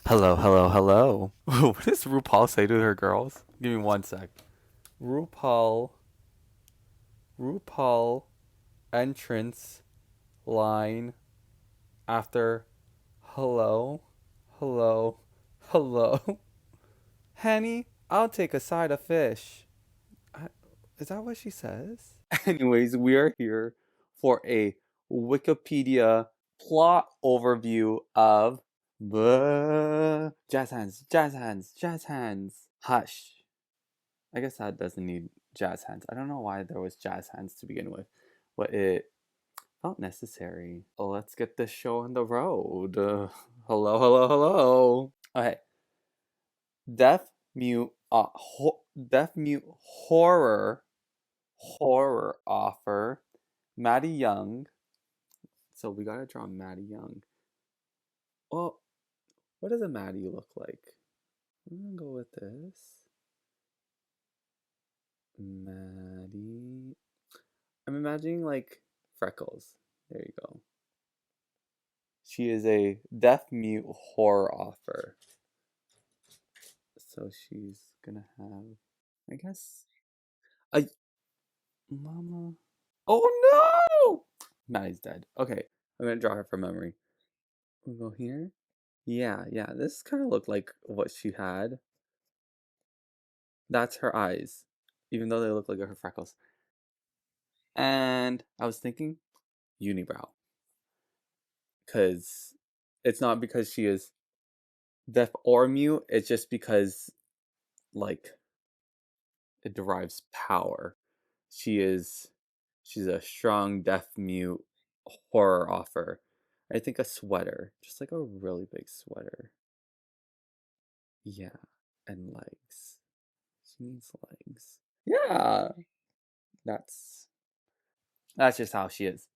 Hello, hello, hello. What does RuPaul say to her girls? Give me one sec. RuPaul, RuPaul entrance line after hello, hello, hello. Henny, I'll take a side of fish. I, is that what she says? Anyways, we are here for a Wikipedia plot overview of jazz hands, jazz hands, jazz hands. Hush. I guess that doesn't need jazz hands. I don't know why there was jazz hands to begin with, but it felt necessary. Let's get this show on the road. Hello, hello, hello. Okay, deaf mute, deaf mute horror offer. Maddie Young. So we gotta draw Maddie Young. Well, what does a Maddie look like? I'm gonna go with this. Maddie. I'm imagining like freckles. There you go. She is a deaf mute horror offer. So she's gonna have, I guess, a mama. Oh no! Maddie's dead. Okay, I'm gonna draw her from memory. We'll go here. Yeah. This kind of looked like what she had. That's her eyes, even though they look like her freckles. And I was thinking unibrow, because it's not because she is deaf or mute. It's just because like it derives power. She is she's a strong deaf mute horror offer. I think a sweater, just like a really big sweater. Yeah, and legs. She needs legs. Yeah, that's that's just how she is.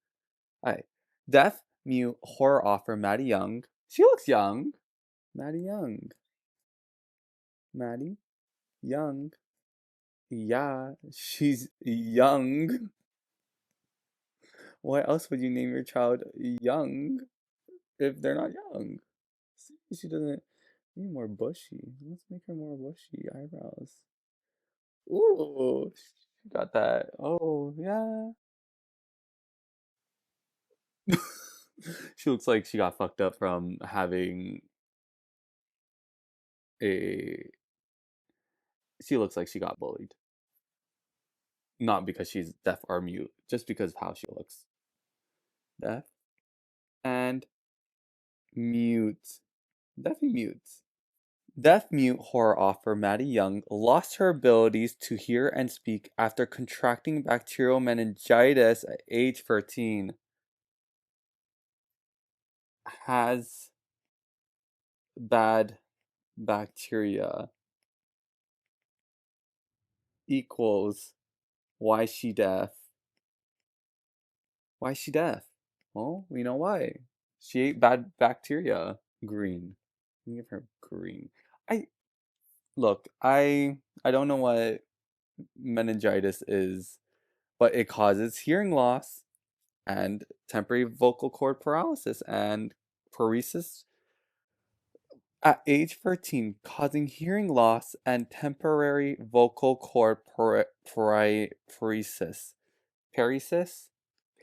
Alright. Deaf mute horror offer Maddie Young. She looks young. Maddie Young. Maddie Young. Yeah, she's young. Why else would you name your child Young if they're not young? See, she doesn't need more bushy. Let's make her more bushy eyebrows. Ooh, she got that. Oh, yeah. She looks like she got fucked up from having a. She looks like she got bullied. Not because she's deaf or mute, just because of how she looks. Deaf and mute. Definitely mute. Deaf mute horror offer Maddie Young lost her abilities to hear and speak after contracting bacterial meningitis at age 13. Has bad bacteria equals why she deaf. Why is she deaf? Well, we know why. She ate bad bacteria. Green. Give her green. I look. I don't know what meningitis is, but it causes hearing loss and temporary vocal cord paralysis and paresis at age 13, causing hearing loss and temporary vocal cord paresis. Paresis?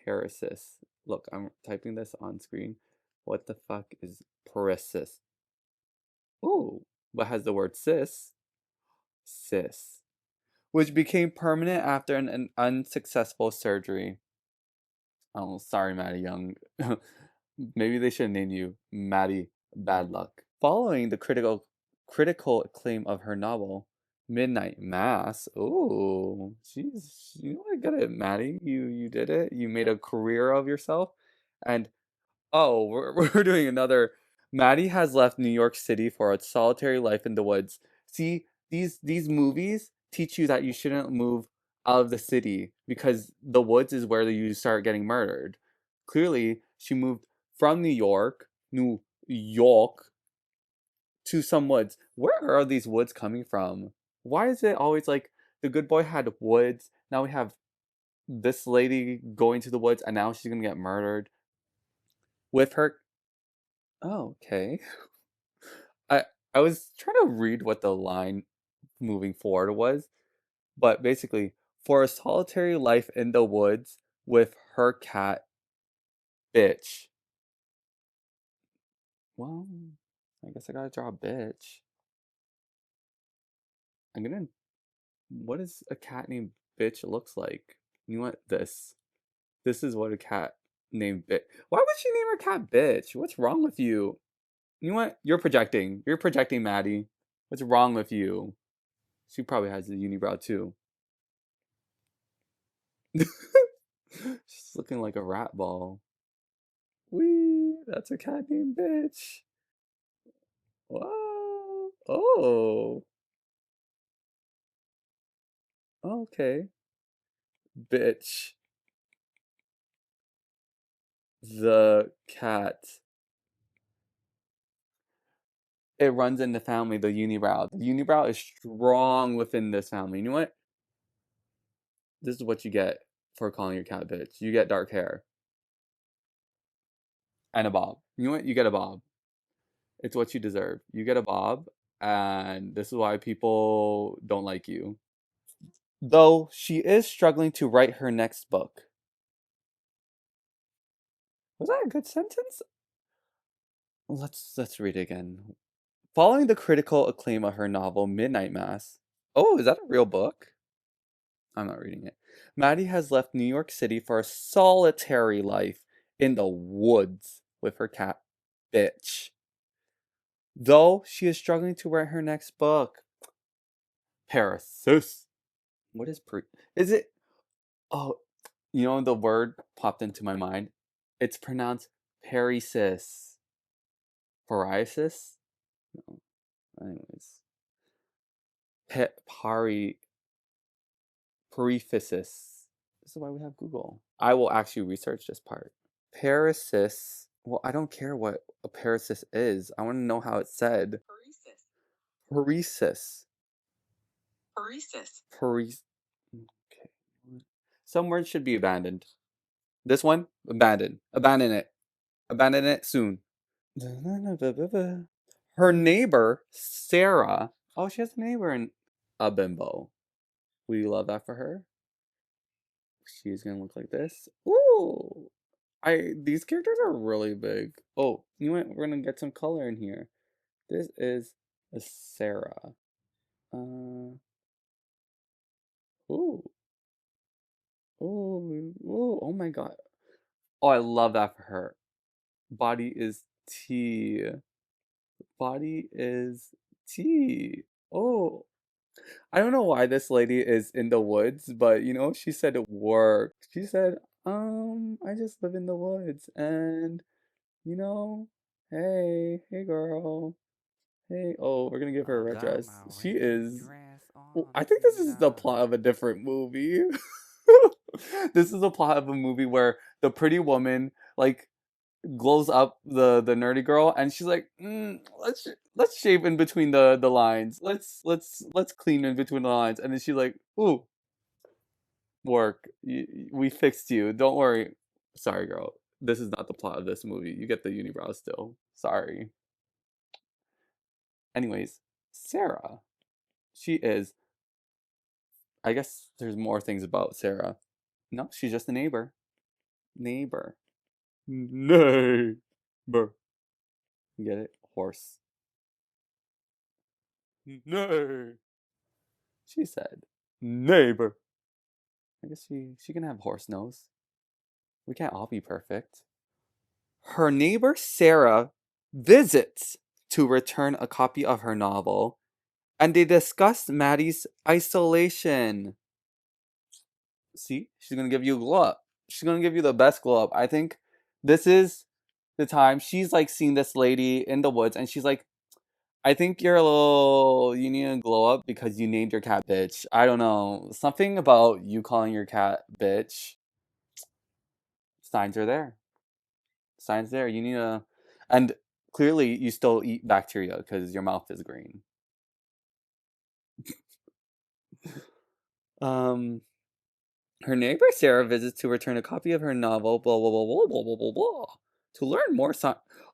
Paresis. Look, I'm typing this on screen. What the fuck is paresis? Oh, but has the word cis? Cis. Which became permanent after an unsuccessful surgery. Oh, sorry, Maddie Young. Maybe they should have named you Maddie Bad Luck. Following the critical acclaim of her novel, Midnight Mass. Ooh, she's you know what, good at Maddie. You did it. You made a career of yourself. And oh, we're doing another. Maddie has left New York City for a solitary life in the woods. See, these movies teach you that you shouldn't move out of the city because the woods is where you start getting murdered. Clearly, she moved from New York, to some woods. Where are these woods coming from? Why is it always like the good boy had woods? Now we have this lady going to the woods, and now she's gonna get murdered with her. Oh, okay. I was trying to read what the line moving forward was, but basically, for a solitary life in the woods with her cat, bitch. Well, I guess I gotta draw a bitch. I'm gonna. What does a cat named bitch looks like? You know what? This is what a cat named bitch. Why would she name her cat bitch? What's wrong with you? You know what? You're projecting. You're projecting, Maddie. What's wrong with you? She probably has a unibrow too. She's looking like a rat ball. Wee, that's a cat named bitch. Wow. Oh, okay. Bitch. The cat. It runs in the family, the unibrow. The unibrow is strong within this family. You know what? This is what you get for calling your cat bitch. You get dark hair and a bob. You know what? You get a bob. It's what you deserve. You get a bob, and this is why people don't like you. Though she is struggling to write her next book. Was that a good sentence? Let's read it again. Following the critical acclaim of her novel Midnight Mass. Oh, is that a real book? I'm not reading it. Maddie has left New York City for a solitary life in the woods with her cat, bitch. Though she is struggling to write her next book. Parasis. What is is it? Oh, you know the word popped into my mind. It's pronounced perisis. Pariasis? No. Anyways. Pari Periphysis. This is why we have Google. I will actually research this part. Parasis. Well, I don't care what a parasis is. I want to know how it's said. Paresis. Paresis. Paresis. Okay. Some words should be abandoned. This one, abandon. Abandon it. Abandon it soon. Her neighbor, Sarah. Oh, she has a neighbor in a bimbo. We love that for her. She's gonna look like this. Ooh, these characters are really big. Oh, you know what? We're gonna get some color in here. This is a Sarah. Ooh, ooh, oh my God. Oh, I love that for her. Body is T. Body is T. Oh, I don't know why this lady is in the woods, but she said it worked. She said, I just live in the woods and you know, hey girl. Hey, oh, we're gonna give her a I red got dress. my She rain is. dress Oh, on I think this is the plot of a tonight. different movie. This is a plot of a movie where the pretty woman like glows up the nerdy girl, and she's like, let's shave in between the lines. Let's clean in between the lines, and then she's like, ooh, work. We fixed you. Don't worry. Sorry, girl. This is not the plot of this movie. You get the unibrow still. Sorry. Anyways, Sarah. She is. I guess there's more things about Sarah. No, she's just a neighbor. Neighbor. Neighbor. You get it? Horse. Neighbor. She said, neighbor. I guess she can have horse nose. We can't all be perfect. Her neighbor Sarah visits to return a copy of her novel, and they discuss Maddie's isolation. See, she's gonna give you a glow up. She's gonna give you the best glow up. I think this is the time she's like seeing this lady in the woods, and she's like, I think you need to glow up because you named your cat bitch. I don't know. Something about you calling your cat bitch. Signs are there. Signs there. You need to, and clearly you still eat bacteria because your mouth is green. Um, Her neighbor Sarah visits to return a copy of her novel, blah blah blah blah blah blah blah blah. To learn more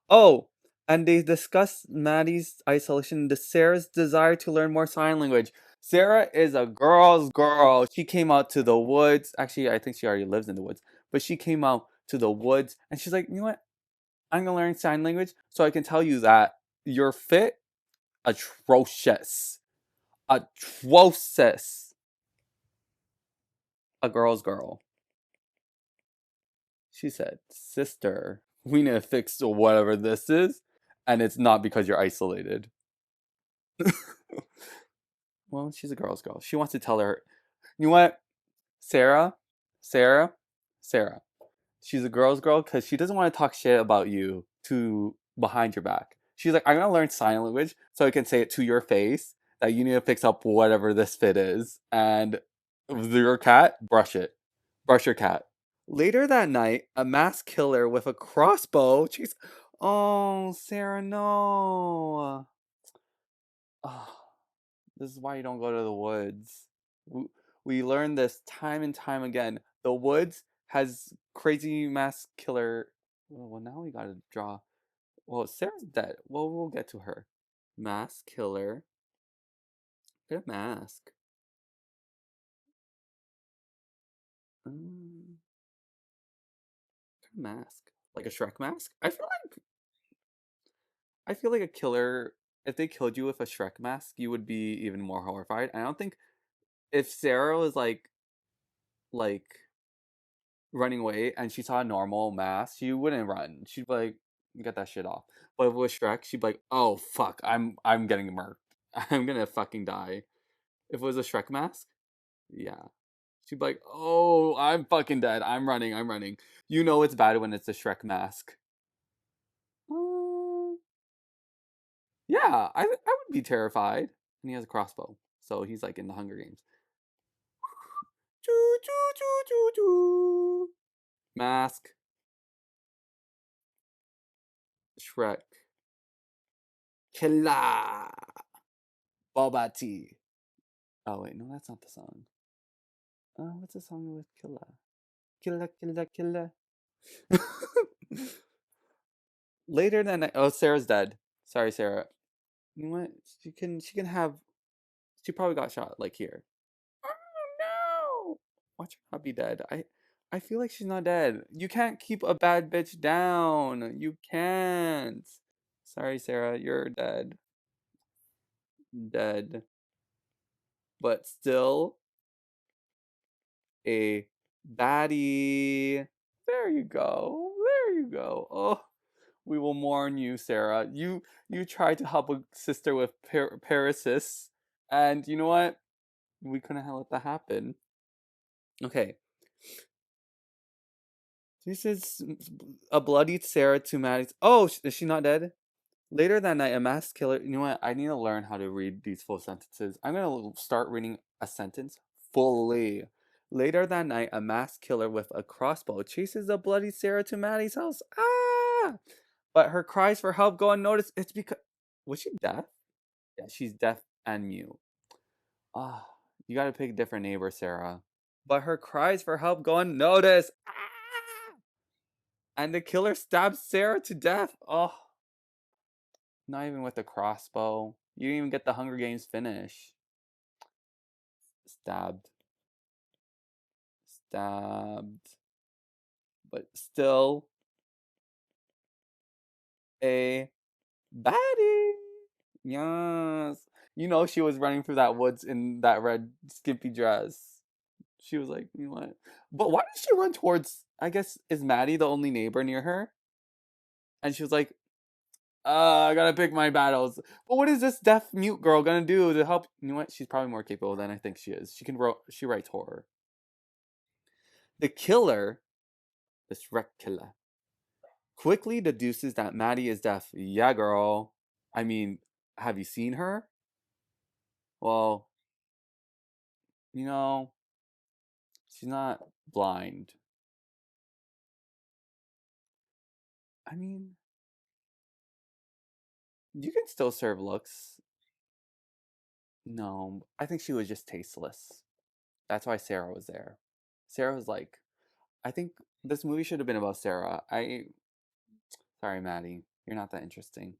Oh, and they discuss Maddie's isolation and Sarah's desire to learn more sign language. Sarah is a girl's girl. She came out to the woods. Actually, I think she already lives in the woods, but she came out to the woods and she's like, you know what? I'm gonna learn sign language so I can tell you that your fit atrocious. Atrocious. A girl's girl. She said, sister, we need to fix whatever this is, and it's not because you're isolated. Well, she's a girl's girl. She wants to tell her, you know what, Sarah, Sarah, Sarah. She's a girl's girl because she doesn't want to talk shit about you to behind your back. She's like, I'm gonna learn sign language so I can say it to your face that you need to fix up whatever this fit is. And your cat, brush it. Brush your cat. Later that night, a mass killer with a crossbow. She's, oh, Sarah, no. Oh, this is why you don't go to the woods. We learned this time and time again. The woods has crazy mass killer. Well, now we gotta draw. Well, Sarah's dead. Well, we'll get to her. Mass killer. Get a mask. Um, get a mask. Like a Shrek mask? I feel like a killer. If they killed you with a Shrek mask, you would be even more horrified. I don't think if Sarah was like running away and she saw a normal mask, she wouldn't run. She'd be like, get that shit off. But if it was Shrek, she'd be like, oh fuck, I'm getting murked. I'm gonna fucking die. If it was a Shrek mask, yeah. She'd be like, oh, I'm fucking dead. I'm running, I'm running. You know it's bad when it's a Shrek mask. Uh, yeah, I would be terrified. And he has a crossbow. So he's like in the Hunger Games. Choo choo choo choo choo. Mask. Shrek. Killa. Boba tea. Oh wait, no, that's not the song. What's the song with Killa? Killa, Killa, Killa. Later that night. Oh, Sarah's dead. Sorry, Sarah. You know what? She can have. She probably got shot like here. Oh no! Watch her not be dead. I feel like she's not dead. You can't keep a bad bitch down. You can't. Sorry, Sarah. You're dead. Dead. But still a baddie. There you go. There you go. Oh, we will mourn you, Sarah. You tried to help a sister with paralysis, and you know what? We couldn't let that happen. Okay. This is a bloodied Sarah to Maddie's. Oh, is she not dead? Later that night, a mass killer. You know what? I need to learn how to read these full sentences. I'm gonna start reading a sentence fully. Later that night, a mass killer with a crossbow chases a bloody Sarah to Maddie's house. Ah! But her cries for help go unnoticed. It's because was she deaf? Yeah, she's deaf and mute. Ah, you gotta pick a different neighbor, Sarah. But her cries for help go unnoticed. Ah! And the killer stabs Sarah to death. Oh, not even with a crossbow. You didn't even get the Hunger Games finish. Stabbed. Stabbed. But still a baddie. Yes. You know she was running through that woods in that red skimpy dress. She was like, you know what? But why did she run towards, I guess, is Maddie the only neighbor near her? And she was like, I gotta pick my battles. But what is this deaf mute girl gonna do to help? You know what? She's probably more capable than I think she is. She writes horror. The killer, this wreck killer, quickly deduces that Maddie is deaf. Yeah, girl. I mean, have you seen her? Well, you know, she's not blind. I mean, you can still serve looks. No, I think she was just tasteless. That's why Sarah was there. Sarah was like, I think this movie should have been about Sarah. Sorry, Maddie. You're not that interesting.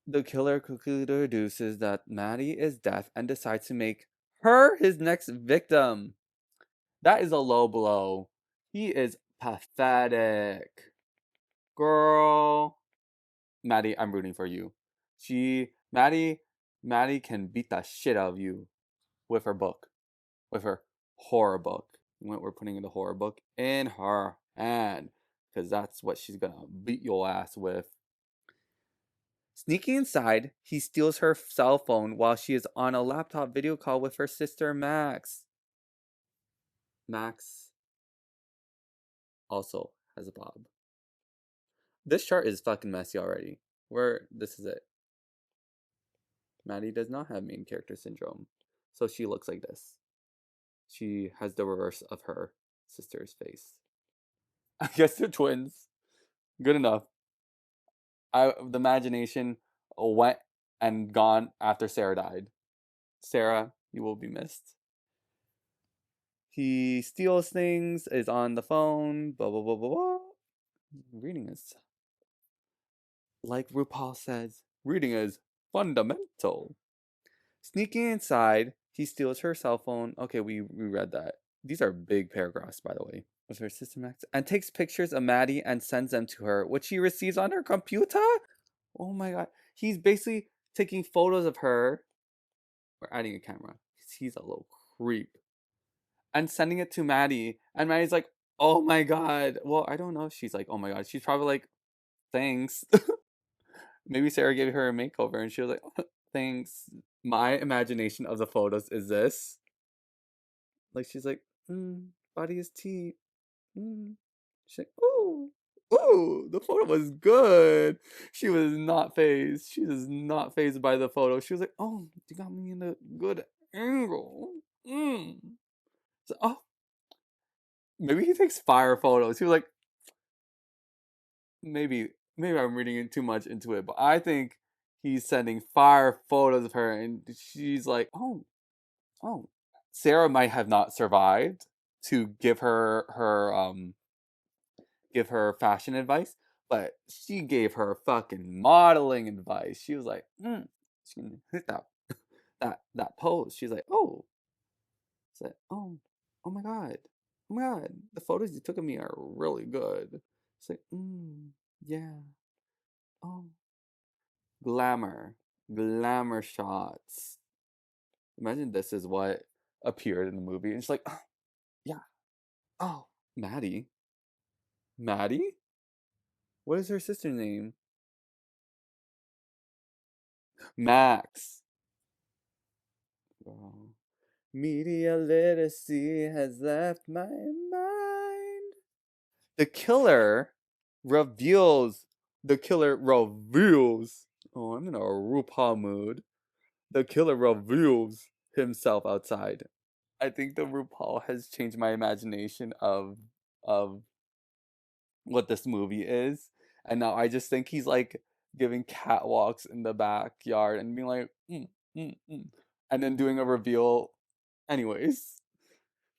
The killer quickly deduces that Maddie is deaf and decides to make her his next victim. That is a low blow. He is pathetic. Girl. Maddie, I'm rooting for you. Maddie can beat the shit out of you with her book, with her horror book. We're putting in the horror book in her hand, because that's what she's gonna beat your ass with. Sneaking inside, he steals her cell phone while she is on a laptop video call with her sister Max. Max also has a bob. This chart is fucking messy already. This is it. Maddie does not have main character syndrome, so she looks like this. She has the reverse of her sister's face. I guess they're twins. Good enough. The imagination went and gone after Sarah died. Sarah, you will be missed. He steals things, is on the phone, blah blah blah blah blah. Reading is, like RuPaul says, reading is fundamental. Sneaking inside, he steals her cell phone. Okay, we read that. These are big paragraphs, by the way. With her sister Max, and takes pictures of Maddie and sends them to her, which she receives on her computer. Oh my god, he's basically taking photos of her. We're adding a camera. He's a little creep, and sending it to Maddie, and Maddie's like, "Oh my god." Well, I don't know if she's like, "Oh my god." She's probably like, "Thanks." Maybe Sarah gave her a makeover, and she was like, oh, "Thanks." My imagination of the photos is this. Like she's like, body is tea. She's like, ooh, the photo was good. She was not phased. She was not phased by the photo. She was like, oh, you got me in a good angle. So, oh, maybe he takes fire photos. He was like, maybe I'm reading in too much into it, but I think he's sending fire photos of her, and she's like, oh. Sarah might have not survived to give her fashion advice, but she gave her fucking modeling advice. She was like, she can hit that pose. She's like, oh, she's like, oh my god, oh my god, the photos you took of me are really good. It's like, yeah, oh, glamour, glamour shots. Imagine this is what appeared in the movie, and she's like, oh, yeah, oh, Maddie, Maddie, what is her sister's name? Max. Oh. Media literacy has left my mind. The killer reveals. The killer reveals. Oh, I'm in a RuPaul mood. The killer reveals himself outside. I think the RuPaul has changed my imagination of what this movie is, and now I just think he's like giving catwalks in the backyard and being like, and then doing a reveal. Anyways,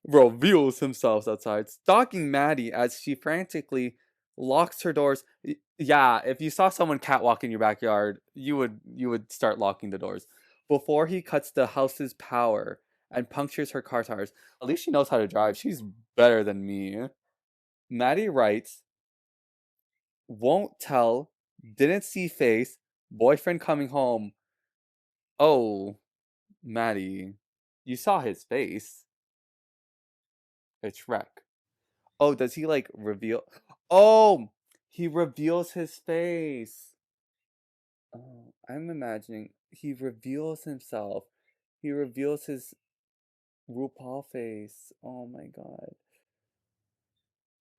reveals himself outside, stalking Maddie as she frantically locks her doors. Yeah, if you saw someone catwalk in your backyard, you would start locking the doors before he cuts the house's power and punctures her car tires. At least she knows how to drive. She's better than me. Maddie writes, "Won't tell, didn't see face, boyfriend coming home." Oh, Maddie, you saw his face. It's wreck. Oh, does he like reveal? Oh, he reveals his face. Oh, I'm imagining he reveals himself. He reveals his RuPaul face. Oh my god.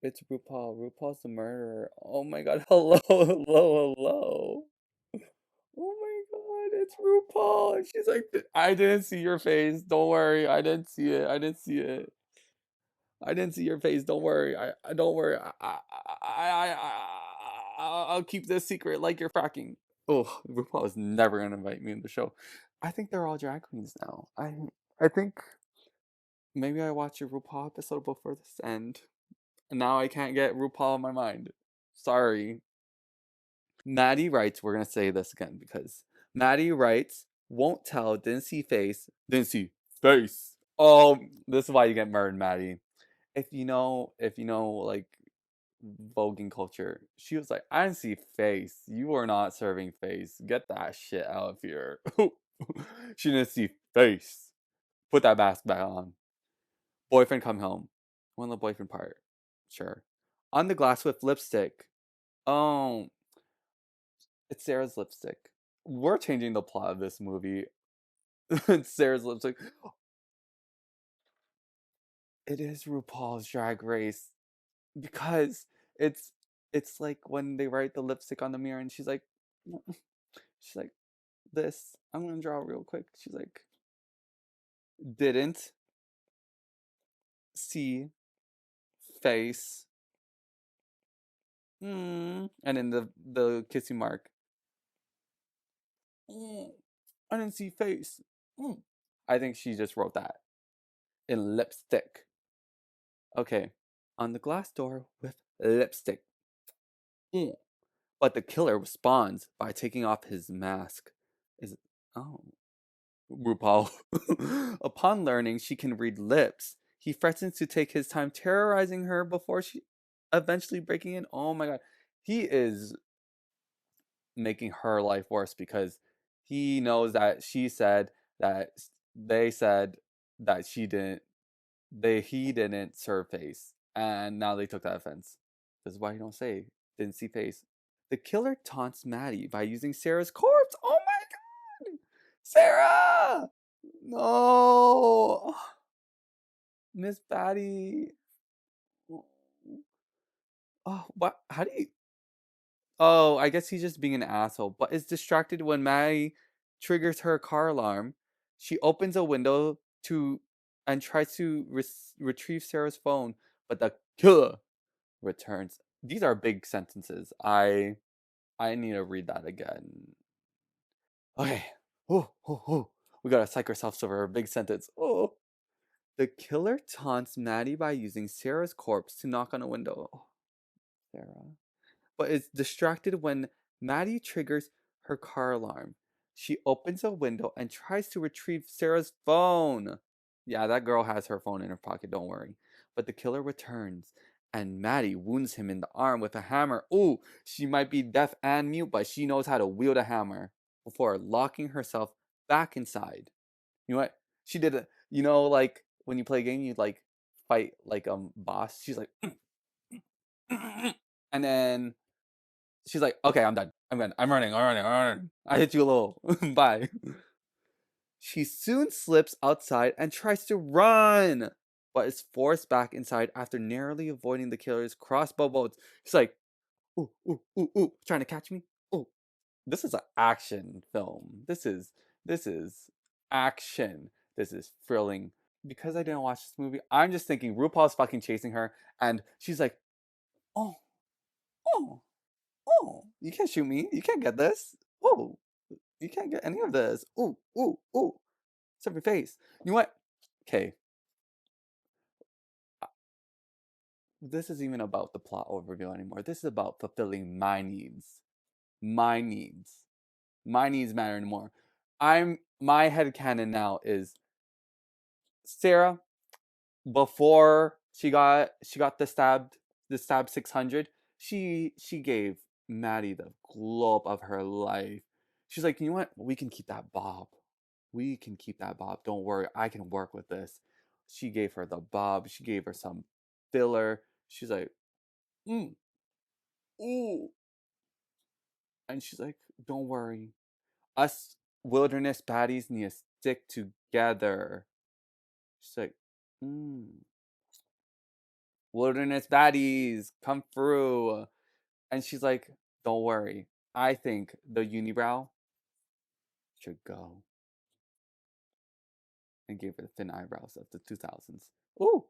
It's RuPaul. RuPaul's the murderer. Oh my god. Hello, hello, hello. Oh my god, it's RuPaul. And she's like, I didn't see your face. Don't worry. I didn't see it. I didn't see it. I didn't see your face. Don't worry. I don't worry. I'll keep this secret like you're fracking. Oh, RuPaul is never gonna invite me in the show. I think they're all drag queens now. I think maybe I watched a RuPaul episode before this end. And now I can't get RuPaul in my mind. Sorry. Maddie writes, we're gonna say this again because Maddie writes, won't tell, didn't see face. Oh, this is why you get murdered, Maddie. If you know, like voguing culture, she was like, I didn't see face. You were not serving face. Get that shit out of here. She didn't see face. Put that mask back on. Boyfriend come home. One the boyfriend part. Sure. On the glass with lipstick. Oh, it's Sarah's lipstick. We're changing the plot of this movie. It's Sarah's lipstick. It is RuPaul's Drag Race because it's it's like when they write the lipstick on the mirror and she's like this. I'm gonna draw real quick. She's like didn't see face. And then the kissing mark. Mm, I didn't see face. Mm. I think she just wrote that in lipstick. Okay. On the glass door with lipstick. Mm. But the killer responds by taking off his mask. Is oh RuPaul. Upon learning she can read lips, he threatens to take his time terrorizing her before she eventually breaking in. Oh my god. He is making her life worse because he knows that she said that they said that she didn't he didn't serve face and now they took that offense. This is why you don't say didn't see face. The killer taunts Maddie by using Sarah's corpse. Oh my god, Sarah, no, Miss Batty. Oh, what, how do you, oh, I guess he's just being an asshole, but is distracted when Maggie triggers her car alarm. She opens a window to and tries to retrieve Sarah's phone, but the killer returns. These are big sentences. I need to read that again. Okay. Oh, oh, oh. We gotta psych ourselves over a big sentence. Oh. The killer taunts Maddie by using Sarah's corpse to knock on a window. Oh, Sarah, but is distracted when Maddie triggers her car alarm. She opens a window and tries to retrieve Sarah's phone. Yeah, that girl has her phone in her pocket, don't worry. But the killer returns and Maddie wounds him in the arm with a hammer. Ooh, she might be deaf and mute, but she knows how to wield a hammer before locking herself back inside. You know what? She did it. You know, like when you play a game, you like fight like boss. She's like, and then she's like, okay, I'm done. I'm done. I'm running. I hit you a little. Bye. She soon slips outside and tries to run, but is forced back inside after narrowly avoiding the killer's crossbow bolts. She's like, ooh, ooh, ooh, ooh, trying to catch me. Ooh, this is an action film. This is action. This is thrilling. Because I didn't watch this movie, I'm just thinking RuPaul's fucking chasing her, and she's like, oh, oh, oh, you can't shoot me. You can't get this. Oh, you can't get any of this. Ooh, ooh, ooh. Serve your face. You know what? Okay. This isn't even about the plot overview anymore. This is about fulfilling my needs. My needs. My needs matter anymore. My headcanon now is Sarah, before she got the stab 600, she gave Maddie the glow up of her life. She's like, you know what, we can keep that bob, don't worry, I can work with this. She gave her the bob, she gave her some filler. She's like, mm, ooh, and she's like, don't worry, us wilderness baddies need to stick together. She's like, mm, wilderness baddies come through. And she's like, don't worry, I think the unibrow should go. And gave her the thin eyebrows of the 2000s. Ooh.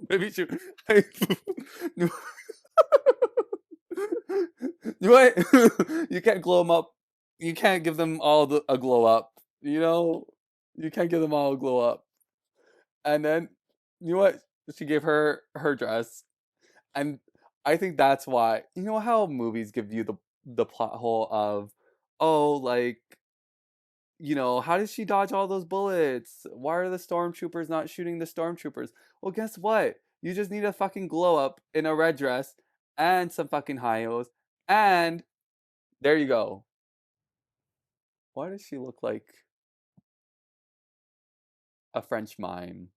Maybe she. You know what? You can't glow them up. You can't give them all a glow up. You know? You can't give them all a glow up. And then, you know what? She gave her dress. And I think that's why, you know how movies give you the plot hole of, oh, like, how does she dodge all those bullets? Why are the stormtroopers not shooting the stormtroopers? Well, guess what? You just need a fucking glow up in a red dress and some fucking high heels, and there you go. Why does she look like a French mime?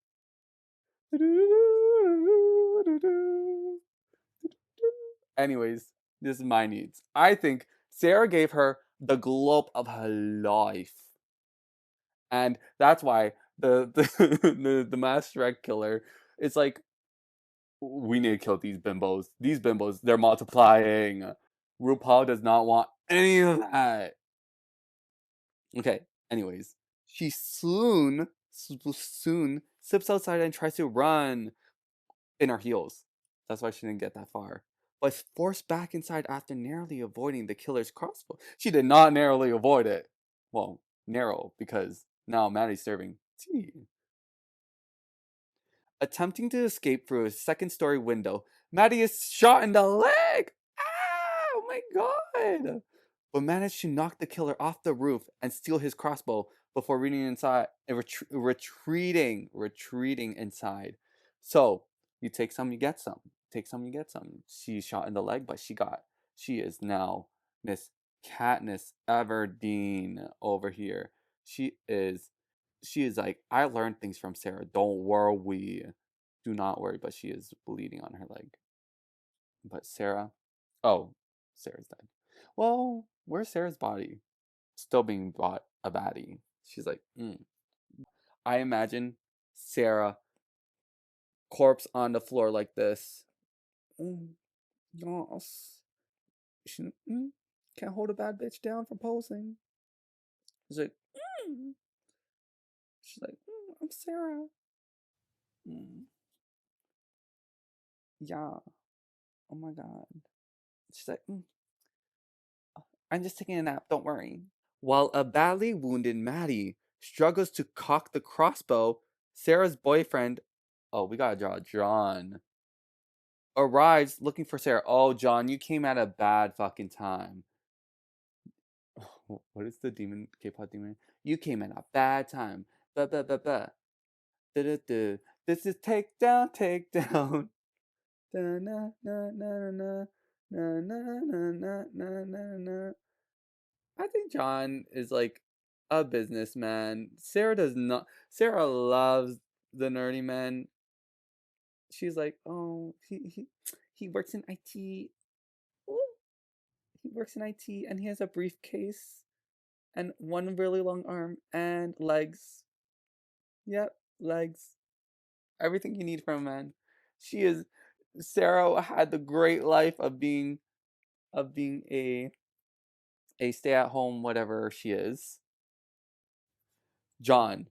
Anyways, this is my needs. I think Sarah gave her the glow up of her life. And that's why the mass Shrek killer is like, we need to kill these bimbos. These bimbos, they're multiplying. RuPaul does not want any of that. Okay, anyways. She soon slips outside and tries to run in her heels. That's why she didn't get that far. But forced back inside after narrowly avoiding the killer's crossbow. She did not narrowly avoid it. Well, narrow, because now Maddie's serving tea. Attempting to escape through a second-story window, Maddie is shot in the leg! Ah, oh my god! But managed to knock the killer off the roof and steal his crossbow before reading inside and retreating inside. So, you take some, you get some. Take some, you get some. She's shot in the leg, but she is now Miss Katniss Everdeen over here. She is like, I learned things from Sarah. Don't worry. Do not worry, but she is bleeding on her leg. But Sarah, oh, Sarah's dead. Well, where's Sarah's body? Still being bought a baddie. She's like, I imagine Sarah corpse on the floor like this. Yes. She can't hold a bad bitch down for posing. She's like, she's like, I'm Sarah. Yeah. Oh my god. She's like, I'm just taking a nap. Don't worry. While a badly wounded Maddie struggles to cock the crossbow, Sarah's boyfriend, oh, we gotta draw John, arrives looking for Sarah. Oh, John, you came at a bad fucking time. What is the demon, K-pop demon? You came at a bad time. Ba ba ba ba. Da da da. This is takedown, takedown. Da na na na na na na na na na na na. I think John is like a businessman. Sarah does not. Sarah loves the nerdy man. She's like, oh, he works in IT. Ooh, he works in IT, and he has a briefcase and one really long arm and legs. Yep, legs. Everything you need from a man. She is. Sarah had the great life of being a stay at home whatever she is. John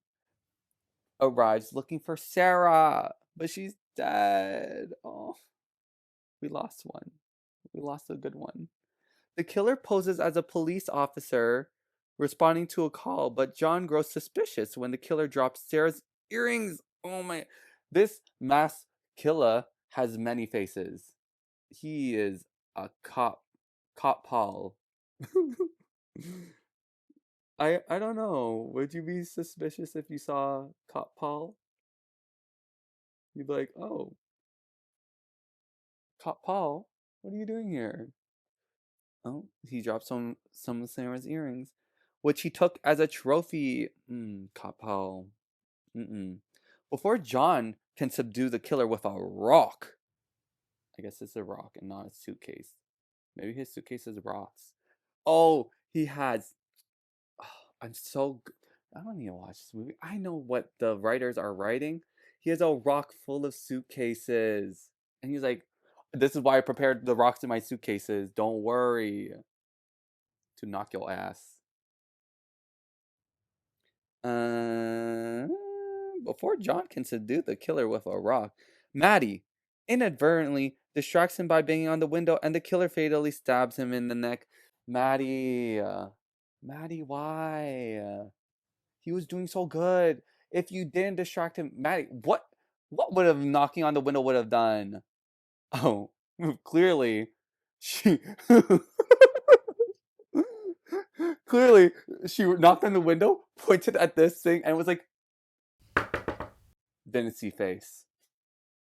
arrives looking for Sarah, but she's dead. Oh, we lost one. We lost a good one. The killer poses as a police officer responding to a call, but John grows suspicious when the killer drops Sarah's earrings. Oh my. This mass killer has many faces. He is a cop. Cop Paul. I don't know. Would you be suspicious if you saw Cop Paul? You'd be like, oh, Cop Paul, what are you doing here? Oh, he dropped some of Sarah's earrings, which he took as a trophy. Cop Paul. Before John can subdue the killer with a rock. I guess it's a rock and not a suitcase. Maybe his suitcase is rocks. Oh, he has. Oh, I don't need to watch this movie. I know what the writers are writing. He has a rock full of suitcases. And he's like, this is why I prepared the rocks in my suitcases. Don't worry. To knock your ass. Uh, Before John can subdue the killer with a rock, Maddie inadvertently distracts him by banging on the window, and the killer fatally stabs him in the neck. Maddie, Maddie, why? He was doing so good. If you didn't distract him, Maddie, what would have knocking on the window would have done? Oh, clearly, she Clearly, she knocked on the window, pointed at this thing, and was like, didn't see face.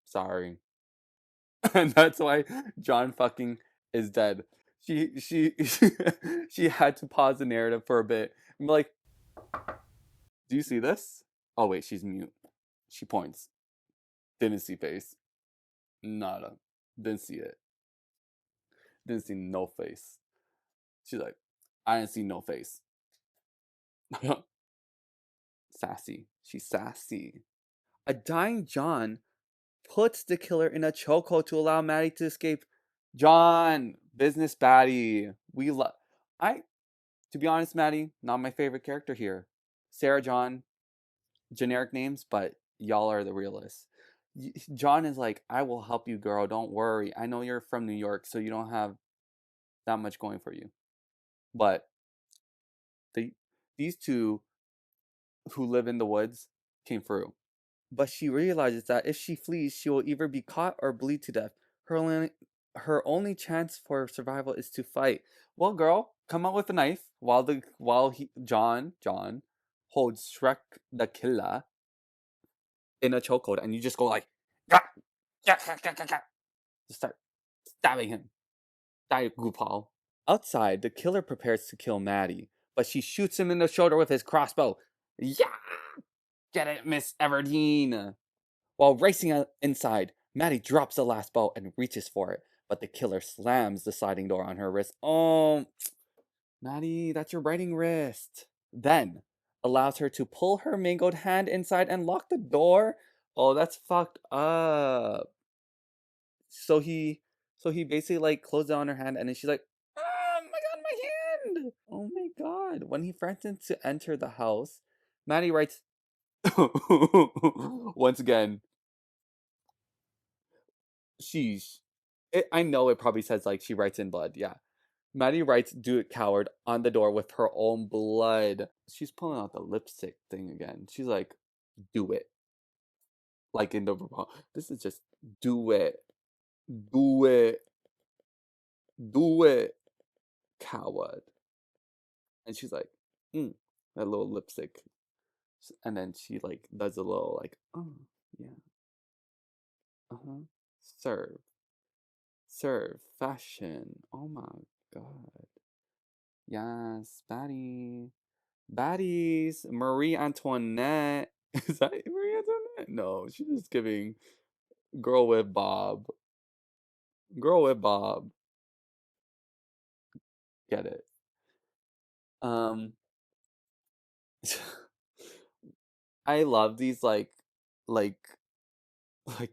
Sorry. And that's why John fucking is dead. She she had to pause the narrative for a bit and be like, "Do you see this?" Oh wait, she's mute. She points. Didn't see face. Nada. Didn't see it. Didn't see no face. She's like, I didn't see no face. Sassy. She's sassy. A dying John puts the killer in a chokehold to allow Maddie to escape. John, business baddie. We love. I, to be honest, Maddie, not my favorite character here. Sarah, John, generic names, but y'all are the realists. John is like, I will help you, girl. Don't worry. I know you're from New York, so you don't have that much going for you. But the these two who live in the woods came through. But she realizes that if she flees, she will either be caught or bleed to death. Her only chance for survival is to fight. Well, girl, come out with a knife while John holds Shrek the killer in a chokehold, and you just go like, "Gah, gah, gah, gah, gah, gah." Just start stabbing him. Die, Gupal. Outside, the killer prepares to kill Maddie, but she shoots him in the shoulder with his crossbow. Yeah, get it, Miss Everdeen. While racing inside, Maddie drops the last bow and reaches for it, but the killer slams the sliding door on her wrist. Oh, Maddie, that's your writing wrist. Then allows her to pull her mangled hand inside and lock the door. Oh, that's fucked up. So he, so he basically like closed it on her hand, and then she's like, "Oh my god, my hand! Oh my god!" When he threatens to enter the house, Maddie writes, once again, sheesh. I know it probably says like she writes in blood. Yeah. Maddie writes "Do it, coward" on the door with her own blood. She's pulling out the lipstick thing again. She's like, "Do it." Like in the this is just do it. Do it. Do it, coward. And she's like, that little lipstick. And then she like does a little like, oh yeah. Uh-huh. Serve. Serve. Fashion. Oh my god. Yes, baddie. Baddies. Marie Antoinette. Is that Marie Antoinette? No, she's just giving girl with Bob. Girl with Bob. Get it. Um I love these like like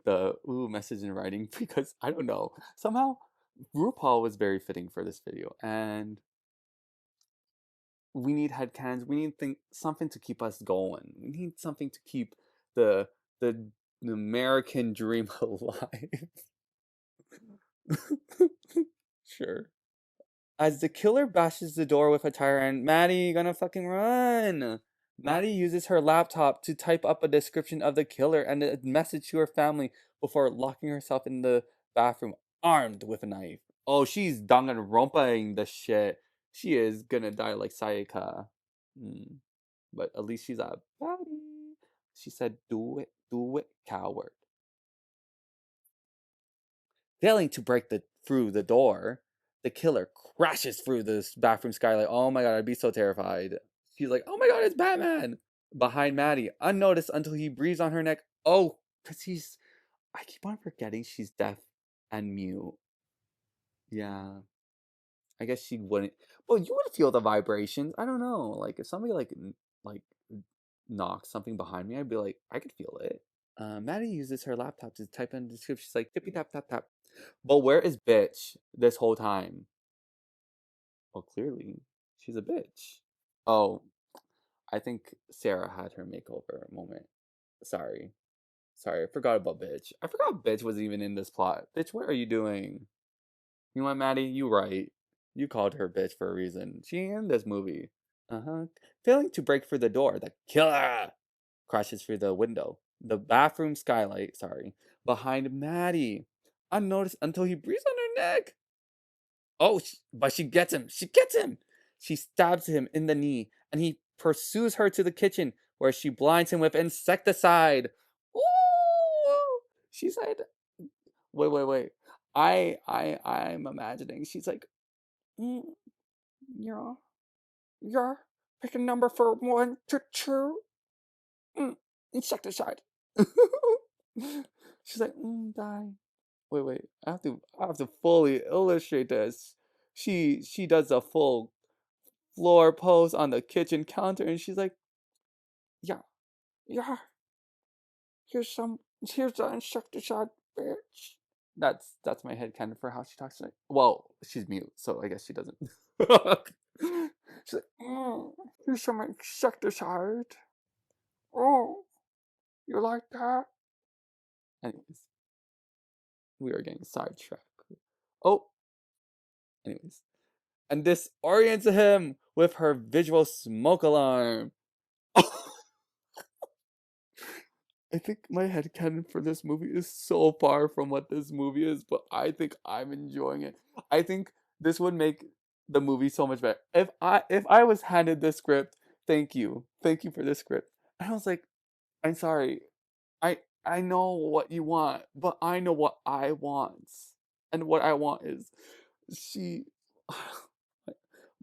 the message in writing because I don't know. Somehow RuPaul was very fitting for this video, and we need headcanons. We need something to keep us going. We need something to keep the the, the American dream alive. Sure. As the killer bashes the door with a tire and Maddie, you gonna fucking run. Maddie uses her laptop to type up a description of the killer and a message to her family before locking herself in the bathroom armed with a knife. Oh, she's danganronpaing the shit. She is gonna die like Sayaka. Hmm. But at least she's a baddie. She said, do it, coward. Failing to break through the door, the killer crashes through the bathroom skylight. Oh my god, I'd be so terrified. She's like, oh my god, it's Batman! Behind Maddie, unnoticed until he breathes on her neck. Oh, because I keep on forgetting she's deaf and mute. Yeah. I guess she wouldn't. Well, you would feel the vibrations. I don't know. Like, if somebody, like, knocks something behind me, I'd be like, I could feel it. Maddie uses her laptop to type in the description. She's like, tippy tap tap tap. But where is bitch this whole time? Well, clearly, she's a bitch. Oh, I think Sarah had her makeover moment. Sorry. Sorry, I forgot about bitch. I forgot bitch was even in this plot. Bitch, what are you doing? You know what, Maddie? You right. You called her bitch for a reason. She in this movie. Uh-huh. Failing to break through the door, the killer crashes through the window. The bathroom skylight, sorry, behind Maddie. Unnoticed until he breathes on her neck. Oh, but she gets him. She gets him. She stabs him in the knee, and he pursues her to the kitchen, where she blinds him with insecticide. Ooh! She said, wait. I'm imagining. She's like, mm, yeah, yeah. Pick a number for 1 to 2. Insecticide. She's like, die. Wait. I have to fully illustrate this. She does a full floor pose on the kitchen counter, and she's like, yeah, yeah. Here's the insecticide, bitch. That's my headcanon for how she talks tonight. Well, she's mute, so I guess she doesn't. She's like, here's some insecticide. Oh, you like that? Anyways, we are getting sidetracked. Oh, anyways. And disorients him with her visual smoke alarm. I think my headcanon for this movie is so far from what this movie is, but I think I'm enjoying it. I think this would make the movie so much better. If I was handed this script, thank you. Thank you for this script. And I was like, I'm sorry. I know what you want, but I know what I want. And what I want is she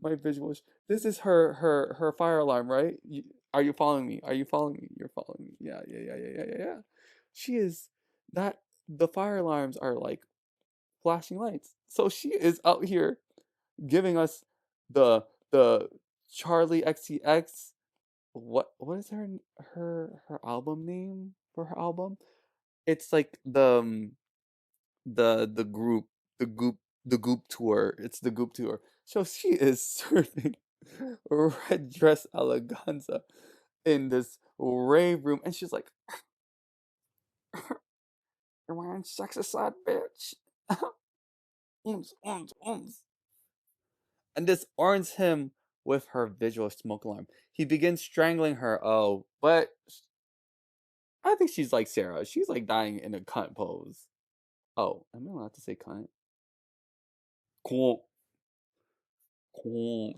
my visuals. This is her fire alarm, right? Are you following me? Are you following me? You're following me. Yeah. She is that the fire alarms are like flashing lights. So she is out here giving us the Charlie XCX. What is her album name for her album? It's like the group the goop the goop tour. It's the goop tour. So she is serving red dress eleganza in this rave room, and she's like, "You're wearing sexicide, bitch." Ooms. And disarms him with her visual smoke alarm. He begins strangling her. Oh, but I think she's like Sarah. She's like dying in a cunt pose. Oh, am I allowed to say cunt? Cool. He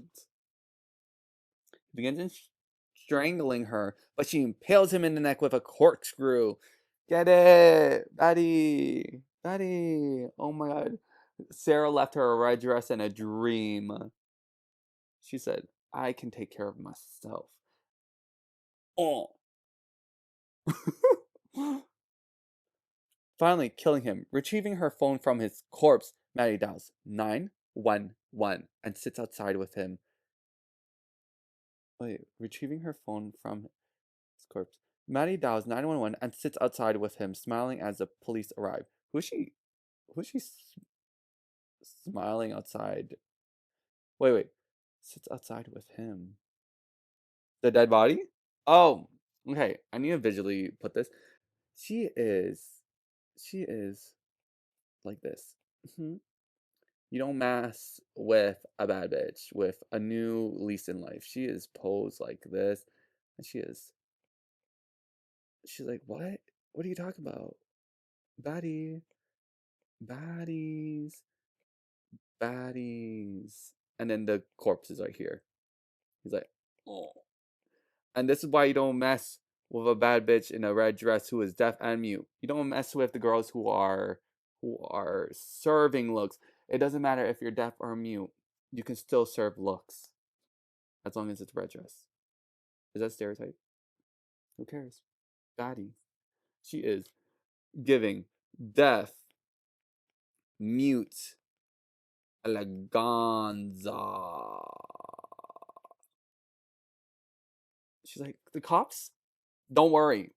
begins strangling her, but she impales him in the neck with a corkscrew. Get it, Betty. Betty. Oh my god. Sarah left her a red dress and a dream. She said, I can take care of myself. Oh. Finally killing him, retrieving her phone from his corpse, Maddie dials 911 and sits outside with him. Wait, retrieving her phone from his corpse. Maddie dials 911 and sits outside with him, smiling as the police arrive. Who's she smiling outside? Wait. Sits outside with him. The dead body? Oh, okay. I need to visually put this. She is she is like this. Mhm. You don't mess with a bad bitch with a new lease in life. She is posed like this, and she's like, what? What are you talking about? Baddie, baddies, baddies. And then the corpses are here. He's like, oh. And this is why you don't mess with a bad bitch in a red dress who is deaf and mute. You don't mess with the girls who are serving looks. It doesn't matter if you're deaf or mute. You can still serve looks as long as it's red dress. Is that stereotype? Who cares? Baddie. She is giving deaf, mute, eleganza. She's like, the cops? Don't worry.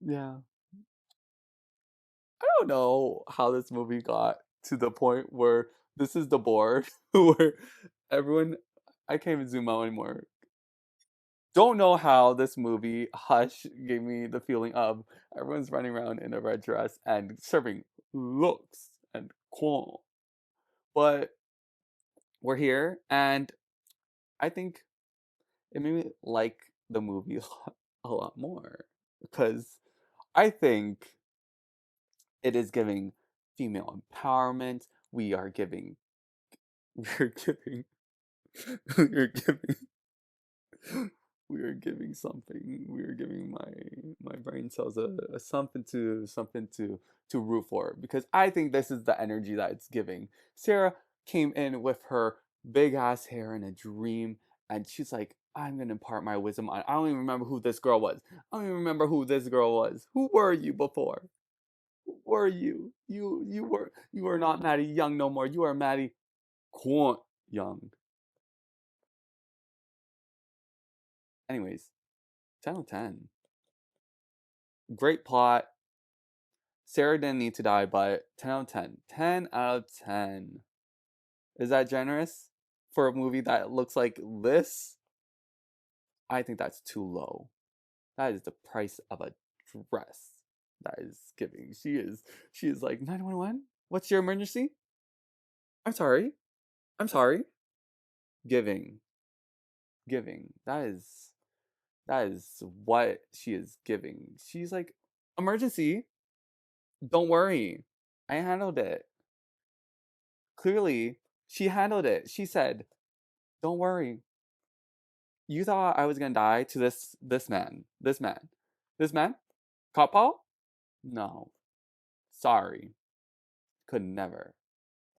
Yeah. I don't know how this movie got to the point where this is the board where everyone I can't even zoom out anymore. Don't know how this movie Hush gave me the feeling of everyone's running around in a red dress and serving looks and cool. But we're here, and I think it made me like the movie a lot more because I think it is giving female empowerment. We are giving, we're giving, we're giving, we are giving something. We are giving my brain cells a something to root for, because I think this is the energy that it's giving. Sarah came in with her big ass hair in a dream, and she's like, I'm gonna impart my wisdom on. I don't even remember who this girl was. I don't even remember who this girl was. Who were you before? Who were you? You were not Maddie Young no more. You are Maddie Quant Young. Anyways, 10 out of 10. Great plot. Sarah didn't need to die, but 10 out of 10. 10 out of 10. Is that generous for a movie that looks like this? I think that's too low. That is the price of a dress. That is giving. She is like, 911? What's your emergency? I'm sorry. I'm sorry. Giving. Giving. That is what she is giving. She's like, emergency? Don't worry. I handled it. Clearly, she handled it. She said, don't worry. You thought I was gonna die to this man. This man. This man? Cop Paul? No. Sorry. Could never.